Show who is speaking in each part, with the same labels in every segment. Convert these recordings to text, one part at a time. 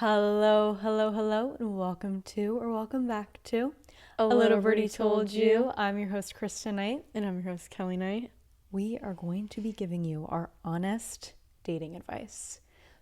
Speaker 1: Hello, hello, hello, and welcome back to
Speaker 2: A
Speaker 1: Little Birdie Told You. I'm your host, Kristen Knight.
Speaker 2: And I'm your host, Kelly Knight.
Speaker 1: We are going to be giving you our honest dating advice.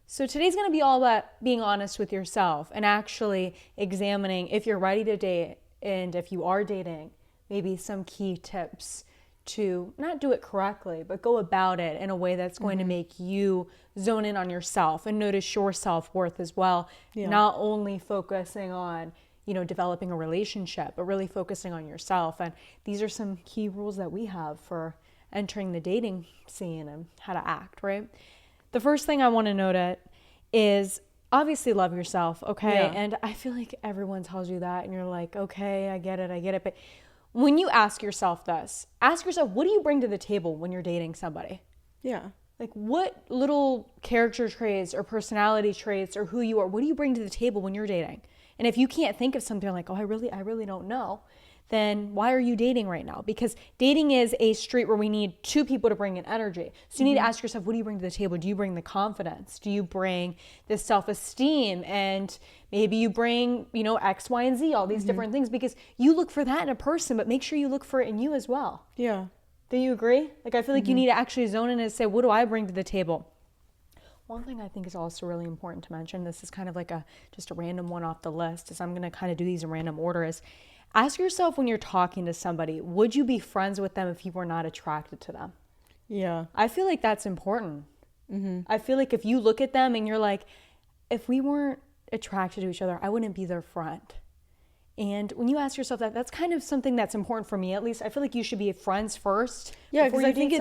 Speaker 1: So today's going to be all about being honest with yourself and actually examining if you're ready to date and if you are dating, maybe some key tips to not do it correctly, but go about it in a way that's going to make you zone in on yourself and notice your self-worth as well.
Speaker 2: Yeah.
Speaker 1: Not only focusing on, developing a relationship, but really focusing on yourself. And these are some key rules that we have for entering the dating scene and how to act, right? The first thing I want to note is obviously love yourself, okay?
Speaker 2: Yeah.
Speaker 1: And I feel like everyone tells you that and you're like, okay, I get it. But when you ask yourself this, ask yourself, what do you bring to the table when you're dating somebody?
Speaker 2: Yeah.
Speaker 1: Like what little character traits or personality traits or who you are, what do you bring to the table when you're dating? And if you can't think of something like, oh, I really don't know, then why are you dating right now? Because dating is a street where we need two people to bring in energy. So you need to ask yourself, what do you bring to the table? Do you bring the confidence? Do you bring the self-esteem? And maybe you bring, X, Y, and Z, all these different things, because you look for that in a person, but make sure you look for it in you as well.
Speaker 2: Yeah.
Speaker 1: Do you agree? Like, I feel like you need to actually zone in and say, what do I bring to the table? One thing I think is also really important to mention, this is kind of like just a random one off the list, is I'm going to kind of do these in random order, is ask yourself when you're talking to somebody, would you be friends with them if you were not attracted to them?
Speaker 2: Yeah.
Speaker 1: I feel like that's important. I feel like if you look at them and you're like, if we weren't attracted to each other, I wouldn't be their friend. And when you ask yourself that, that's kind of something that's important for me, at least. I feel like you should be friends first.
Speaker 2: Yeah,
Speaker 1: because
Speaker 2: I think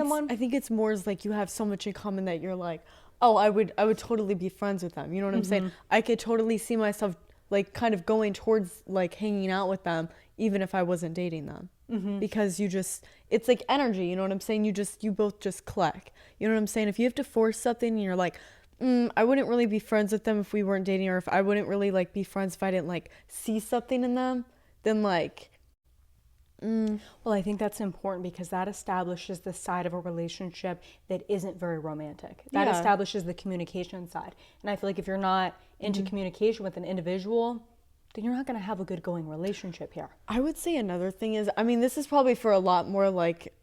Speaker 2: it's more as like you have so much in common that you're like, oh, I would totally be friends with them. You know what I'm saying? I could totally see myself like kind of going towards like hanging out with them even if I wasn't dating them. Because it's like energy, you know what I'm saying? You both just click. You know what I'm saying? If you have to force something and you're like, I wouldn't really be friends with them if we weren't dating, or if I wouldn't really like be friends if I didn't like see something in them, then like,
Speaker 1: Well, I think that's important because that establishes the side of a relationship that isn't very romantic. That
Speaker 2: Yeah.
Speaker 1: establishes the communication side. And I feel like if you're not into communication with an individual, then you're not going to have a good going relationship here.
Speaker 2: I would say another thing is, I mean, this is probably for a lot more like,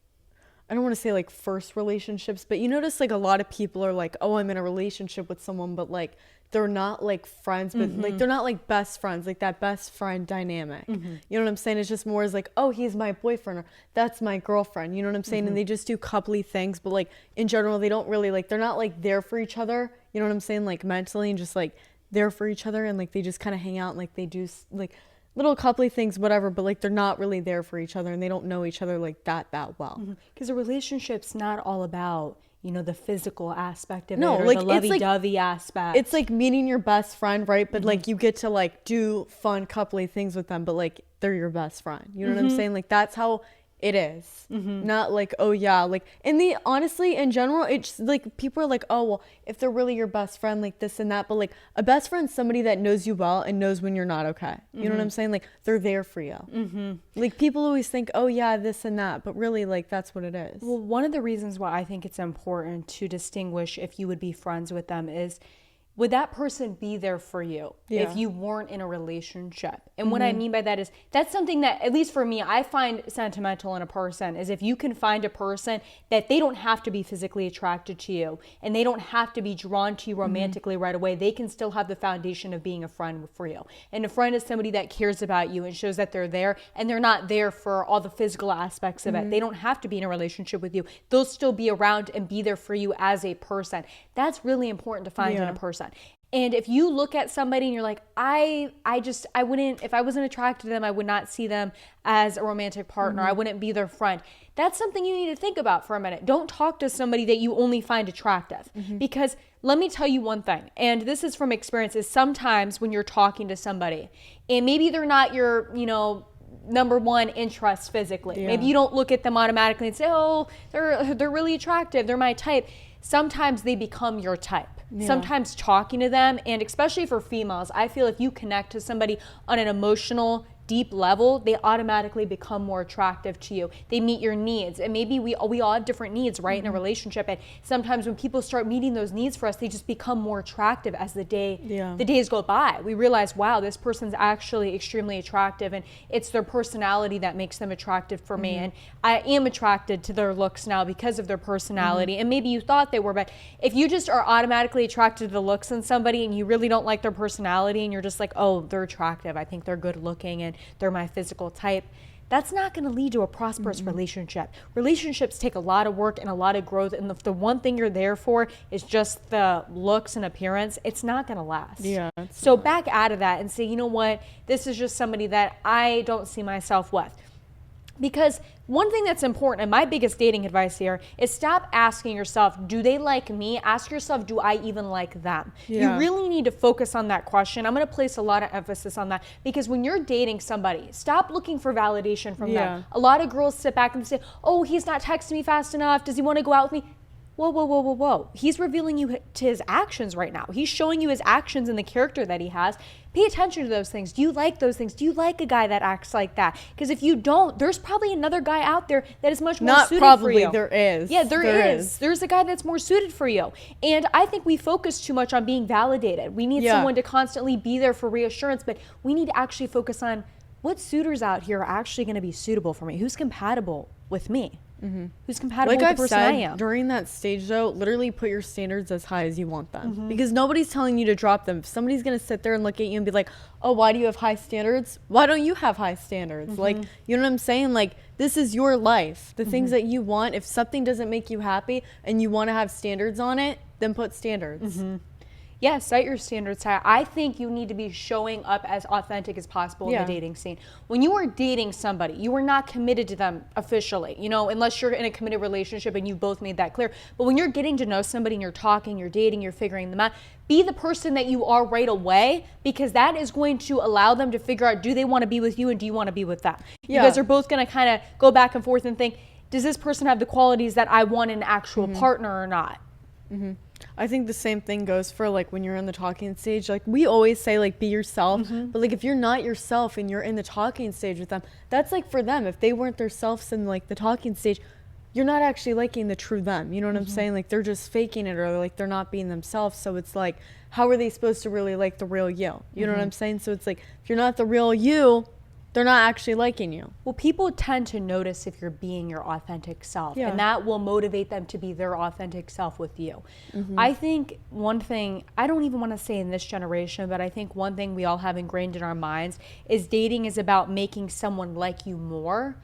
Speaker 2: I don't want to say like first relationships, but you notice like a lot of people are like, oh, I'm in a relationship with someone, but like they're not like friends, but like they're not like best friends, like that best friend dynamic. You know what I'm saying? It's just more as like, oh, he's my boyfriend, or that's my girlfriend. You know what I'm saying? And they just do coupley things, but like in general, they don't really like, they're not like there for each other. You know what I'm saying? Like mentally and just like there for each other, and like they just kind of hang out and like they do like little coupley things, whatever, but like they're not really there for each other and they don't know each other like that well.
Speaker 1: Because a relationship's not all about, the physical aspect of
Speaker 2: No,
Speaker 1: it or
Speaker 2: like,
Speaker 1: the
Speaker 2: it's like-
Speaker 1: lovey-dovey aspect.
Speaker 2: It's like meeting your best friend, right? But like you get to like do fun coupley things with them, but like they're your best friend. You know what I'm saying? Like that's how it is. Not like, oh yeah, like honestly in general, it's like people are like, oh well, if they're really your best friend, like this and that, but like a best friend's somebody that knows you well and knows when you're not okay. You know what I'm saying? Like they're there for you. Like people always think, oh yeah, this and that, but really like that's what it is.
Speaker 1: Well, one of the reasons why I think it's important to distinguish if you would be friends with them is, would that person be there for you if you weren't in a relationship? And what I mean by that is, that's something that, at least for me, I find sentimental in a person, is if you can find a person that they don't have to be physically attracted to you and they don't have to be drawn to you romantically right away. They can still have the foundation of being a friend for you. And a friend is somebody that cares about you and shows that they're there, and they're not there for all the physical aspects of it. They don't have to be in a relationship with you. They'll still be around and be there for you as a person. That's really important to find in a person. And if you look at somebody and you're like, I wouldn't, if I wasn't attracted to them, I would not see them as a romantic partner. I wouldn't be their friend. That's something you need to think about for a minute. Don't talk to somebody that you only find attractive. Because let me tell you one thing, and this is from experience, is sometimes when you're talking to somebody and maybe they're not your, number one interest physically.
Speaker 2: Yeah.
Speaker 1: Maybe you don't look at them automatically and say, oh, they're really attractive. They're my type. Sometimes they become your type.
Speaker 2: Yeah.
Speaker 1: Sometimes talking to them, and especially for females, I feel if you connect to somebody on an emotional, deep level, they automatically become more attractive to you. They meet your needs. And maybe we all have different needs, right, in a relationship. And sometimes when people start meeting those needs for us, they just become more attractive as the days go by. We realize, wow, this person's actually extremely attractive, and it's their personality that makes them attractive for me. And I am attracted to their looks now because of their personality. And maybe you thought they were, but if you just are automatically attracted to the looks in somebody and you really don't like their personality and you're just like, oh, they're attractive, I think they're good looking and they're my physical type, that's not going to lead to a prosperous relationship. Relationships take a lot of work and a lot of growth, and if the one thing you're there for is just the looks and appearance, it's not going to last.
Speaker 2: Yeah.
Speaker 1: So back out of that and say, you know what, this is just somebody that I don't see myself with. Because one thing that's important, and my biggest dating advice here, is stop asking yourself, do they like me? Ask yourself, do I even like them?
Speaker 2: Yeah.
Speaker 1: You really need to focus on that question. I'm going to place a lot of emphasis on that, because when you're dating somebody, stop looking for validation from them. A lot of girls sit back and say, oh, he's not texting me fast enough. Does he want to go out with me? Whoa, whoa, whoa, whoa, whoa. He's revealing you to his actions right now. He's showing you his actions and the character that he has. Pay attention to those things. Do you like those things? Do you like a guy that acts like that? Because if you don't, there's probably another guy out there that is much more suited for you.
Speaker 2: There is.
Speaker 1: Yeah, there is. There's a guy that's more suited for you. And I think we focus too much on being validated. We need someone to constantly be there for reassurance, but we need to actually focus on what suitors out here are actually going to be suitable for me. Who's compatible with me? Who's compatible with the person I am.
Speaker 2: During that stage, though, literally put your standards as high as you want them, because nobody's telling you to drop them. If somebody's gonna sit there and look at you and be like, oh, why do you have high standards? Why don't you have high standards? Like, you know what I'm saying? Like, this is your life. The things that you want, if something doesn't make you happy and you want to have standards on it, then put standards.
Speaker 1: Yeah, set your standards high. I think you need to be showing up as authentic as possible in the dating scene. When you are dating somebody, you are not committed to them officially, you know, unless you're in a committed relationship and you've both made that clear. But when you're getting to know somebody and you're talking, you're dating, you're figuring them out, be the person that you are right away, because that is going to allow them to figure out, do they want to be with you and do you want to be with them? You guys are both going to kind of go back and forth and think, does this person have the qualities that I want in an actual partner or not?
Speaker 2: I think the same thing goes for like when you're in the talking stage. Like we always say, like, be yourself, but like if you're not yourself and you're in the talking stage with them, that's like for them. If they weren't themselves in like the talking stage, you're not actually liking the true them. You know what I'm saying? Like they're just faking it, or like they're not being themselves. So it's like, how are they supposed to really like the real you? You know what I'm saying? So it's like, if you're not the real you, they're not actually liking you.
Speaker 1: Well, people tend to notice if you're being your authentic self, and that will motivate them to be their authentic self with you. I think one thing, I don't even want to say in this generation, but I think one thing we all have ingrained in our minds is dating is about making someone like you more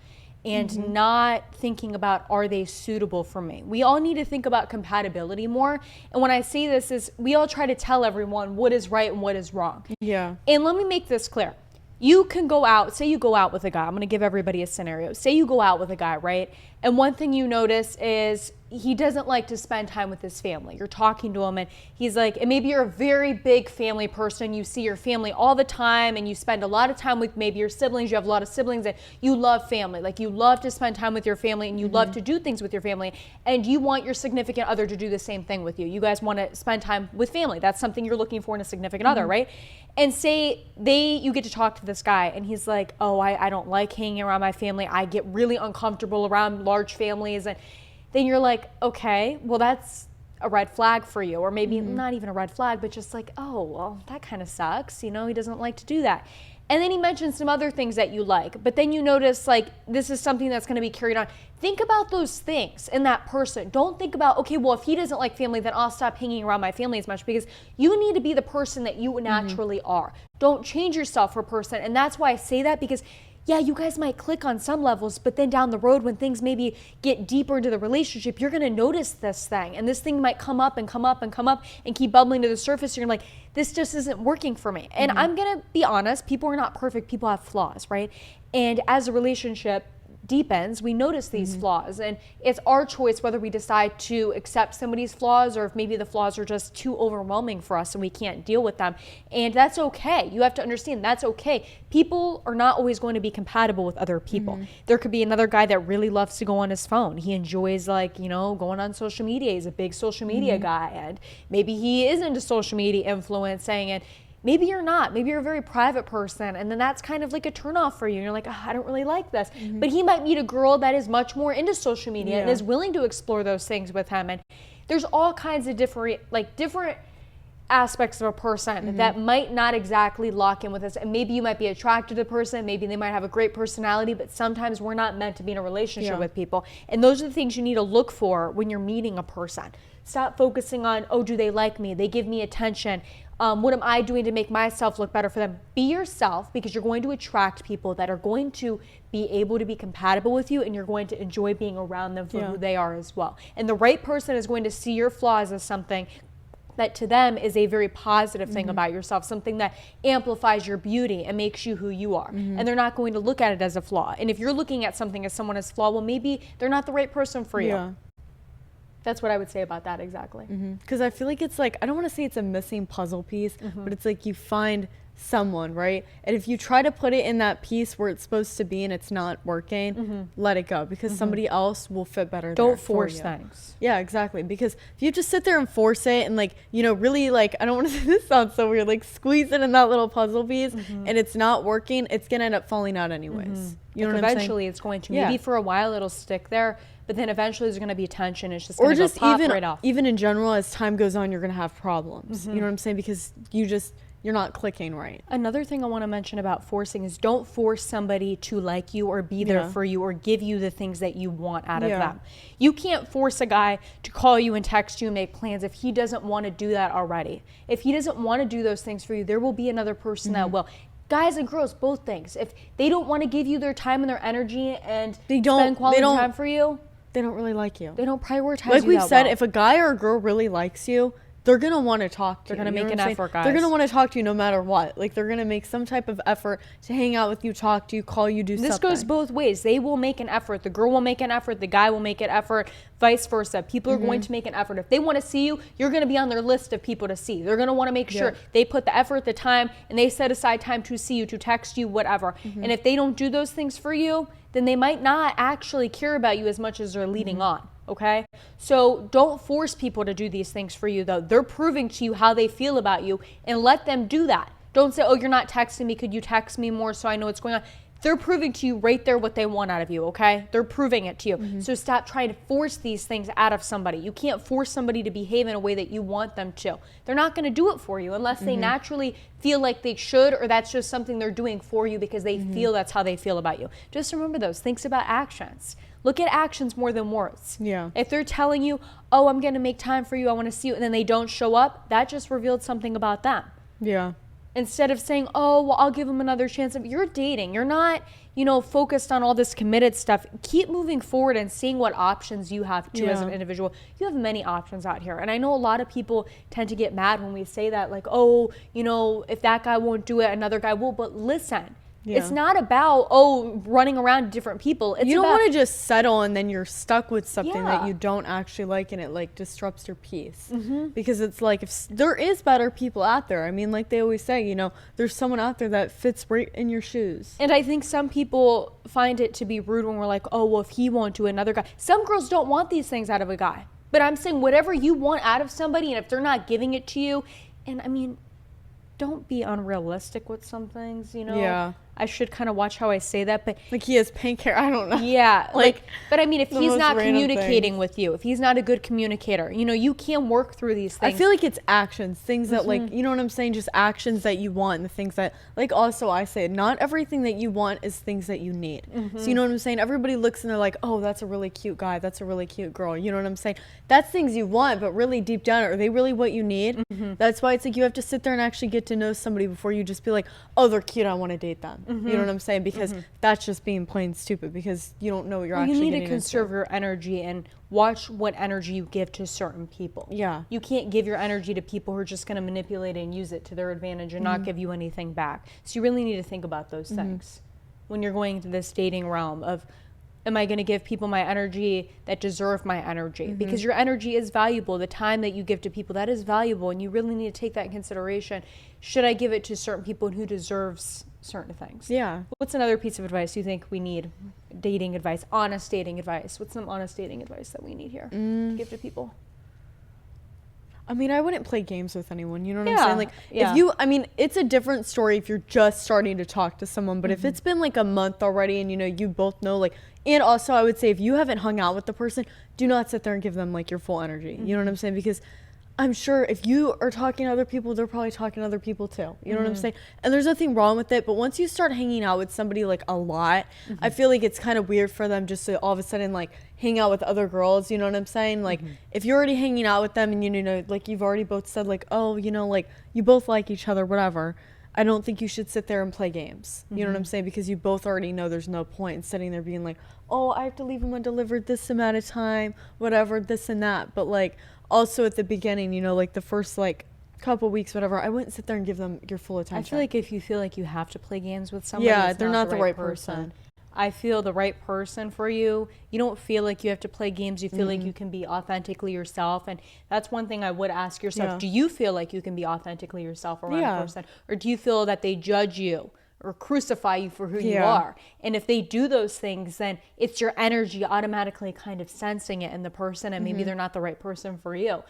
Speaker 1: and not thinking about, are they suitable for me? We all need to think about compatibility more. And when I say this is, we all try to tell everyone what is right and what is wrong.
Speaker 2: Yeah.
Speaker 1: And let me make this clear. You can go out, say you go out with a guy. I'm going to give everybody a scenario. Say you go out with a guy, right? And one thing you notice is he doesn't like to spend time with his family. You're talking to him and he's like, and maybe you're a very big family person. You see your family all the time and you spend a lot of time with maybe your siblings. You have a lot of siblings and you love family. Like you love to spend time with your family and you love to do things with your family, and you want your significant other to do the same thing with you. You guys want to spend time with family. That's something you're looking for in a significant other, right? And say you get to talk to this guy and he's like, oh, I don't like hanging around my family. I get really uncomfortable around large families. And then you're like, okay, well, that's a red flag for you. Or maybe not even a red flag, but just like, oh, well, that kind of sucks. You know, he doesn't like to do that. And then he mentions some other things that you like, but then you notice like this is something that's going to be carried on. Think about those things in that person. Don't think about, okay, well, if he doesn't like family, then I'll stop hanging around my family as much, because you need to be the person that you naturally are. Don't change yourself for a person. And that's why I say that, because yeah, you guys might click on some levels, but then down the road when things maybe get deeper into the relationship, you're going to notice this thing, and this thing might come up and come up and come up and keep bubbling to the surface. You're like, this just isn't working for me. And I'm going to be honest, people are not perfect. People have flaws, right? And as a relationship deepens, we notice these flaws, and it's our choice whether we decide to accept somebody's flaws or if maybe the flaws are just too overwhelming for us and we can't deal with them. And that's okay. You have to understand that's okay. People are not always going to be compatible with other people. There could be another guy that really loves to go on his phone. He enjoys, like, you know, going on social media. He's a big social media guy, and maybe he is into social media influencing, and Maybe you're not. Maybe you're a very private person, and then that's kind of like a turnoff for you. And you're like, I don't really like this. But he might meet a girl that is much more into social media and is willing to explore those things with him. And there's all kinds of different aspects of a person that might not exactly lock in with us. And maybe you might be attracted to the person, maybe they might have a great personality, but sometimes we're not meant to be in a relationship with people. And those are the things you need to look for when you're meeting a person. Stop focusing on, oh, do they like me? They give me attention. What am I doing to make myself look better for them? Be yourself, because you're going to attract people that are going to be able to be compatible with you, and you're going to enjoy being around them for who they are as well. And the right person is going to see your flaws as something that to them is a very positive thing about yourself, something that amplifies your beauty and makes you who you are. And they're not going to look at it as a flaw. And if you're looking at something as someone as flaw, well, maybe they're not the right person for you. That's what I would say about that exactly.
Speaker 2: Because I feel like it's like, I don't want to say it's a missing puzzle piece, but it's like you find someone, right? And if you try to put it in that piece where it's supposed to be and it's not working, let it go, because somebody else will fit better.
Speaker 1: Don't force things.
Speaker 2: Yeah, exactly. Because if you just sit there and force it and like, you know, really like, I don't want to say this sounds so weird, like squeeze it in that little puzzle piece and it's not working, it's going to end up falling out anyways. You know what I'm saying?
Speaker 1: Eventually it's going to. Maybe for a while it'll stick there, but then eventually there's going to be tension. It's just going to pop right off.
Speaker 2: Even in general, as time goes on, you're going to have problems. You know what I'm saying? Because you're not clicking right.
Speaker 1: Another thing I want to mention about forcing is don't force somebody to like you or be there for you or give you the things that you want out of them. You can't force a guy to call you and text you and make plans if he doesn't want to do that already. If he doesn't want to do those things for you, there will be another person that will. Guys and girls, both things. If they don't want to give you their time and their energy and spend quality time for you,
Speaker 2: they don't really like you.
Speaker 1: They don't prioritize you.
Speaker 2: Like we've said, if a guy or a girl really likes you, they're going to want to talk to you.
Speaker 1: They're going to make an effort, guys.
Speaker 2: They're going to want to talk to you no matter what. Like, they're going to make some type of effort to hang out with you, talk to you, call you, do something.
Speaker 1: This goes both ways. They will make an effort. The girl will make an effort. The guy will make an effort. Vice versa. People are going to make an effort. If they want to see you, you're going to be on their list of people to see. They're going to want to make sure they put the effort, the time, and they set aside time to see you, to text you, whatever. And if they don't do those things for you, then they might not actually care about you as much as they're leading on. Okay? So don't force people to do these things for you, though. They're proving to you how they feel about you, and let them do that. Don't say, oh, you're not texting me. Could you text me more so I know what's going on? They're proving to you right there what they want out of you, okay? They're proving it to you. So stop trying to force these things out of somebody. You can't force somebody to behave in a way that you want them to. They're not going to do it for you unless they naturally feel like they should, or that's just something they're doing for you because they feel that's how they feel about you. Just remember those. Think about actions. Look at actions more than words.
Speaker 2: Yeah.
Speaker 1: If they're telling you, oh, I'm going to make time for you, I want to see you, and then they don't show up, that just revealed something about them.
Speaker 2: Yeah.
Speaker 1: Instead of saying, oh, well, I'll give them another chance. If you're dating, you're not, focused on all this committed stuff. Keep moving forward and seeing what options you have too as an individual. You have many options out here. And I know a lot of people tend to get mad when we say that, like, oh, if that guy won't do it, another guy will. But listen. Yeah. It's not about, running around different people. It's
Speaker 2: you don't want to just settle and then you're stuck with something that you don't actually like and it like disrupts your peace. Because it's like, if there is better people out there. I mean, like they always say, there's someone out there that fits right in your shoes.
Speaker 1: And I think some people find it to be rude when we're like, oh, well, if he won't do another guy. Some girls don't want these things out of a guy. But I'm saying whatever you want out of somebody, and if they're not giving it to you, and I mean, don't be unrealistic with some things,
Speaker 2: Yeah.
Speaker 1: I should kind of watch how I say that, but
Speaker 2: like he has pink hair. I don't know.
Speaker 1: Yeah, but I mean, if he's not communicating with you, if he's not a good communicator, you can work through these things.
Speaker 2: I feel like it's actions, things that like, you know what I'm saying? Just actions that you want and the things that, like, also I say, not everything that you want is things that you need. So you know what I'm saying? Everybody looks and they're like, oh, that's a really cute guy. That's a really cute girl. You know what I'm saying? That's things you want, but really deep down, are they really what you need? That's why it's like you have to sit there and actually get to know somebody before you just be like, oh, they're cute, I want to date them. You know what I'm saying? Because that's just being plain stupid, because you don't know what you're actually getting into.
Speaker 1: You need to conserve your energy and watch what energy you give to certain people.
Speaker 2: Yeah.
Speaker 1: You can't give your energy to people who are just going to manipulate it and use it to their advantage and not give you anything back. So you really need to think about those things when you're going into this dating realm of, am I going to give people my energy that deserve my energy? Because your energy is valuable. The time that you give to people, that is valuable, and you really need to take that in consideration. Should I give it to certain people, and who deserves certain things?
Speaker 2: Yeah.
Speaker 1: What's another piece of advice you think we need? Dating advice, honest dating advice. What's some honest dating advice that we need here to give to people?
Speaker 2: I mean, I wouldn't play games with anyone. You know what
Speaker 1: Yeah,
Speaker 2: I'm saying? Like,
Speaker 1: yeah.
Speaker 2: if you, I mean, it's a different story if you're just starting to talk to someone. But if it's been like a month already and, you know, you both know, like, and also I would say if you haven't hung out with the person, do not sit there and give them like your full energy. You know what I'm saying? Because I'm sure if you are talking to other people, they're probably talking to other people too. You know what I'm saying? And there's nothing wrong with it. But once you start hanging out with somebody like a lot, I feel like it's kind of weird for them just to all of a sudden like hang out with other girls. You know what I'm saying? Like if you're already hanging out with them and you know, like you've already both said like, oh, you know, like you both like each other, whatever. I don't think you should sit there and play games. You know what I'm saying? Because you both already know there's no point in sitting there being like, oh, I have to leave him undelivered this amount of time, whatever, this and that. But like, also at the beginning, you know, like the first like couple weeks, whatever, I wouldn't sit there and give them your full attention.
Speaker 1: I feel like if you feel like you have to play games with somebody,
Speaker 2: yeah,
Speaker 1: it's
Speaker 2: they're not the right person.
Speaker 1: I feel the right person for you. You don't feel like you have to play games. You feel like you can be authentically yourself. And that's one thing I would ask yourself.
Speaker 2: Yeah.
Speaker 1: Do you feel like you can be authentically yourself around
Speaker 2: Yeah.
Speaker 1: a person? Or do you feel that they judge you or crucify you for who you
Speaker 2: Yeah.
Speaker 1: are? And if they do those things, then it's your energy automatically kind of sensing it in the person, and maybe they're not the right person for you.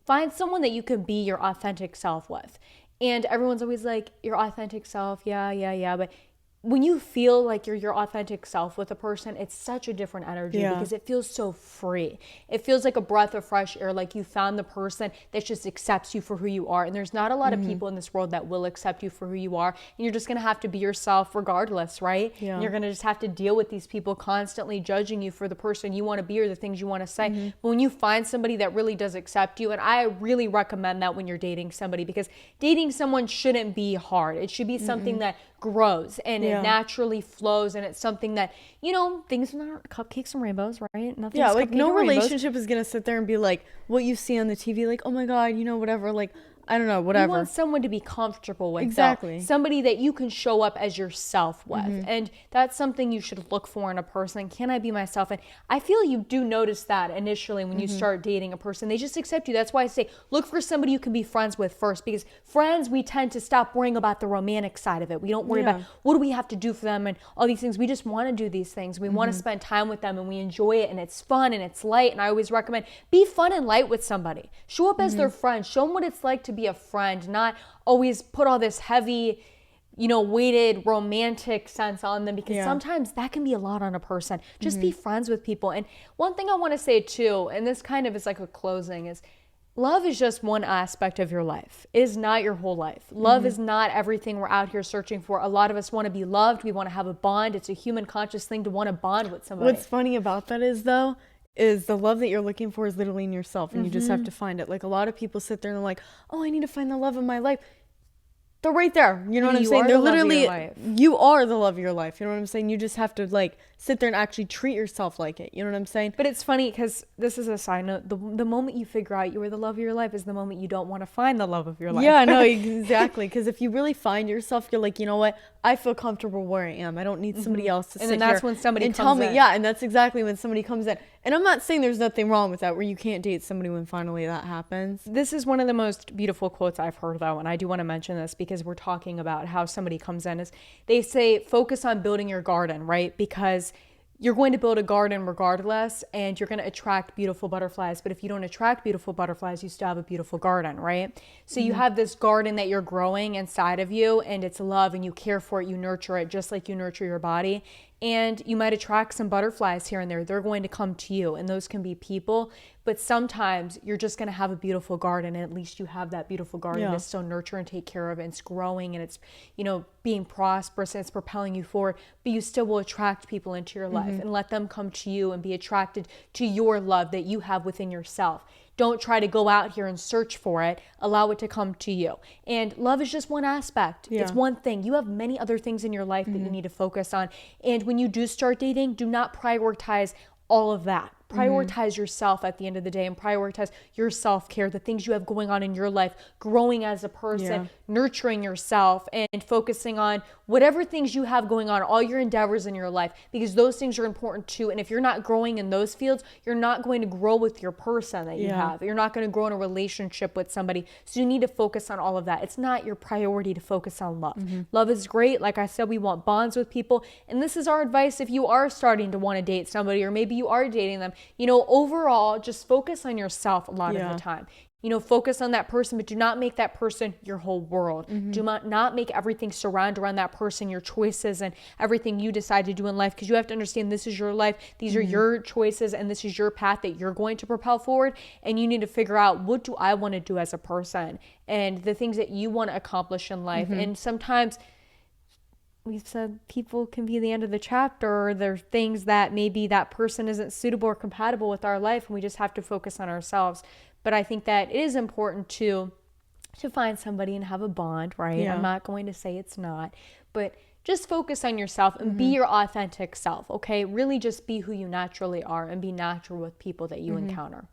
Speaker 1: Find someone that you can be your authentic self with. And everyone's always like, your authentic self, yeah. But when you feel like you're your authentic self with a person, it's such a different energy
Speaker 2: Yeah.
Speaker 1: because it feels so free. It feels like a breath of fresh air, like you found the person that just accepts you for who you are. And there's not a lot of people in this world that will accept you for who you are. And you're just going to have to be yourself regardless, right?
Speaker 2: Yeah.
Speaker 1: And you're going to just have to deal with these people constantly judging you for the person you want to be or the things you want to say. But when you find somebody that really does accept you, and I really recommend that when you're dating somebody, because dating someone shouldn't be hard. It should be something that grows and it naturally flows, and it's something that, you know, things are not cupcakes and rainbows, right? Nothing's
Speaker 2: Yeah, like
Speaker 1: cupcake
Speaker 2: no
Speaker 1: and rainbows.
Speaker 2: relationship is gonna sit there and be like what you see on the TV, like, oh my god, you know, whatever, like I don't know, whatever.
Speaker 1: You want someone to be comfortable with.
Speaker 2: Exactly.
Speaker 1: Though. Somebody that you can show up as yourself with. And that's something you should look for in a person. Can I be myself? And I feel you do notice that initially when you start dating a person. They just accept you. That's why I say look for somebody you can be friends with first, because friends, we tend to stop worrying about the romantic side of it. We don't worry about what do we have to do for them and all these things. We just want to do these things. We want to spend time with them and we enjoy it, and it's fun and it's light. And I always recommend be fun and light with somebody. Show up as their friend. Show them what it's like to be a friend, not always put all this heavy, you know, weighted romantic sense on them, because sometimes that can be a lot on a person. Just be friends with people. And one thing I want to say too, and this kind of is like a closing, is love is just one aspect of your life. It is not your whole life. Love is not everything we're out here searching for. A lot of us want to be loved. We want to have a bond. It's a human conscious thing to want to bond with somebody.
Speaker 2: What's funny about that is though, is the love that you're looking for is literally in yourself, and you just have to find it. Like a lot of people sit there and they're like, oh, I need to find the love of my life. They're right there. You know what I'm saying? They're literally, you are the love of your life. You know what I'm saying? You just have to like sit there and actually treat yourself like it. You know what I'm saying?
Speaker 1: But it's funny because this is a side note. The moment you figure out you are the love of your life is the moment you don't want to find the love of your life.
Speaker 2: Yeah, no, exactly. Because if you really find yourself, you're like, you know what? I feel comfortable where I am. I don't need somebody else to sit here.
Speaker 1: And then that's when somebody
Speaker 2: and
Speaker 1: comes
Speaker 2: tell me,
Speaker 1: in.
Speaker 2: yeah, and that's exactly when somebody comes in. And I'm not saying there's nothing wrong with that, where you can't date somebody when finally that happens.
Speaker 1: This is one of the most beautiful quotes I've heard, though, and I do want to mention this because we're talking about how somebody comes in. Is they say focus on building your garden, right? Because you're going to build a garden regardless, and you're going to attract beautiful butterflies. But if you don't attract beautiful butterflies, you still have a beautiful garden, right? So you have this garden that you're growing inside of you, and it's love, and you care for it, you nurture it just like you nurture your body. And you might attract some butterflies here and there. They're going to come to you, and those can be people. But sometimes you're just going to have a beautiful garden, and at least you have that beautiful garden to still nurture and take care of, and it's growing, and it's, you know, being prosperous, and it's propelling you forward. But you still will attract people into your life and let them come to you and be attracted to your love that you have within yourself. Don't try to go out here and search for it. Allow it to come to you. And love is just one aspect.
Speaker 2: Yeah.
Speaker 1: It's one thing. You have many other things in your life that you need to focus on. And when you do start dating, do not prioritize all of that. Prioritize yourself at the end of the day, and prioritize your self-care, the things you have going on in your life, growing as a person, nurturing yourself, and focusing on whatever things you have going on, all your endeavors in your life, because those things are important too. And if you're not growing in those fields, you're not going to grow with your person that you have. You're not going to grow in a relationship with somebody. So you need to focus on all of that. It's not your priority to focus on love. Love is great. Like I said, we want bonds with people. And this is our advice if you are starting to want to date somebody, or maybe you are dating them. You know, overall, just focus on yourself a lot of the time. focus on that person, but do not make that person your whole world. Do not make everything surround around that person, your choices and everything you decide to do in life, because you have to understand this is your life. These are your choices, and this is your path that you're going to propel forward. And you need to figure out, what do I want to do as a person, and the things that you want to accomplish in life. And sometimes we've said people can be the end of the chapter, or there are things that maybe that person isn't suitable or compatible with our life, and we just have to focus on ourselves. But I think that it is important to find somebody and have a bond, right? Yeah. I'm not going to say it's not, but just focus on yourself and be your authentic self, okay? Really just be who you naturally are, and be natural with people that you encounter.